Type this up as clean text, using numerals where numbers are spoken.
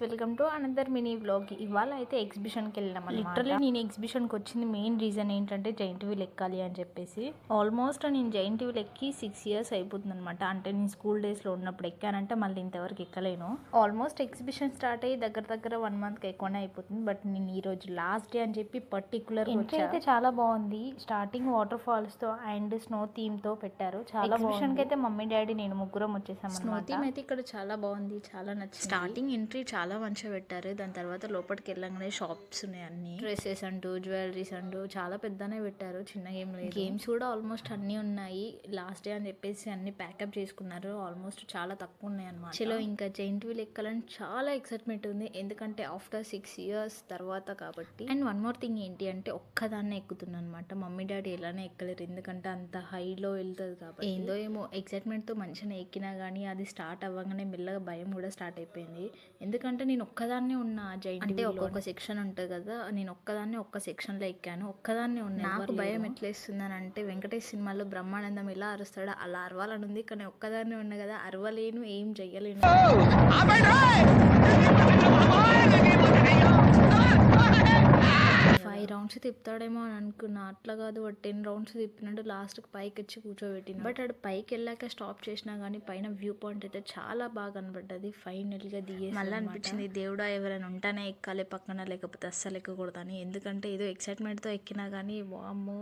Welcome to another mini vlog. ఇవాళ అయితే ఎగ్జిబిషన్కి వెళ్ళాం. లిటరలీ నేను ఎగ్జిబిషన్కి వచ్చింది మెయిన్ రీజన్ ఏంటంటే జైంట్ వీల్ ఎక్కాలి అని చెప్పేసి. ఆల్మోస్ట్ నేను జైంట్ వీల్ ఎక్కి 6 years అయిపోతుంది అనమాట. అంటే నేను స్కూల్ డేస్లో ఉన్నప్పుడు ఎక్కానంటే మళ్ళీ ఇంతవరకు ఎక్కలేను. ఆల్మోస్ట్ ఎగ్జిబిషన్ స్టార్ట్ అయ్యి దగ్గర 1 monthకి ఎక్కువనే అయిపోతుంది. బట్ నేను ఈ రోజు లాస్ట్ డే అని చెప్పి పర్టికులర్ ఎంట్రీ అయితే చాలా బాగుంది. స్టార్టింగ్ వాటర్ ఫాల్స్ తో అండ్ స్నో థీమ్ తో పెట్టారు. చాలా ఎగ్జిబిషన్కి అయితే మమ్మీ డాడీ నేను ముగ్గురం వచ్చేసాం. స్నో థీమ్ అయితే ఇక్కడ చాలా బాగుంది, చాలా నచ్చింది. స్టార్టింగ్ ఎంట్రీ చాలా మంచిగా పెట్టారు. దాని తర్వాత లోపలికి వెళ్ళగానే షాప్స్ ఉన్నాయి, అన్ని డ్రెస్సెస్ అంటూ జ్యువెలరీస్ అంటూ చాలా పెద్దనే పెట్టారు. చిన్న ఏం లేదు. గేమ్స్ కూడా ఆల్మోస్ట్ అన్ని ఉన్నాయి. లాస్ట్ డే అని చెప్పేసి అన్ని ప్యాకప్ చేసుకున్నారు. ఆల్మోస్ట్ చాలా తక్కువ ఉన్నాయి అన్నమాట. చలో ఇంకా జైంట్ వీల్ ఎక్కాలని చాలా ఎక్సైట్మెంట్ ఉంది, ఎందుకంటే ఆఫ్టర్ 6 years తర్వాత కాబట్టి. అండ్ వన్ మోర్ థింగ్ ఏంటి అంటే ఒక్కదాన్నే ఎక్కుతున్నాను అనమాట. మమ్మీ డాడీ ఎలానే ఎక్కలేరు, ఎందుకంటే అంత హైలో వెళ్తుంది కాబట్టి. ఏందో ఏమో ఎక్సైట్మెంట్ తో మంచిగా ఎక్కినా కానీ అది స్టార్ట్ అవ్వగానే మెల్లగా భయం కూడా స్టార్ట్ అయిపోయింది. ఎందుకంటే నేను ఒక్కదాన్నే ఉన్నా జైంట్ అంటే ఒక్కొక్క సెక్షన్ ఉంటుంది కదా, నేను ఒక్కదాన్నే ఒక్క సెక్షన్లో ఎక్కాను, ఒక్కదాన్నే ఉన్నా. నాకు భయం ఎట్లా వేస్తుందని అంటే వెంకటేష్ సినిమాలో బ్రహ్మానందం ఎలా అరుస్తాడో అలా అరవాలని ఉంది. కానీ ఒక్కదాన్నే ఉన్నా కదా, అరవలేను, ఏం చెయ్యలేను. 5 rounds తిప్పుతాడేమో అని అనుకున్నా, అట్లా కాదు 10 rounds తిప్పినట్టు లాస్ట్కి పైకి వచ్చి కూర్చోబెట్టిన. బట్ అటు పైకి వెళ్ళాక స్టాప్ చేసినా కానీ పైన వ్యూ పాయింట్ అయితే చాలా బాగా కనబడ్డది. ఫైనల్గా దిగేసి మళ్ళీ అనిపించింది దేవుడా ఎవరైనా ఉంటానే ఎక్కాలి పక్కన, లేకపోతే అస్సలు ఎక్కకూడదని. ఎందుకంటే ఏదో ఎక్సైట్మెంట్తో ఎక్కినా కానీ వామ్మో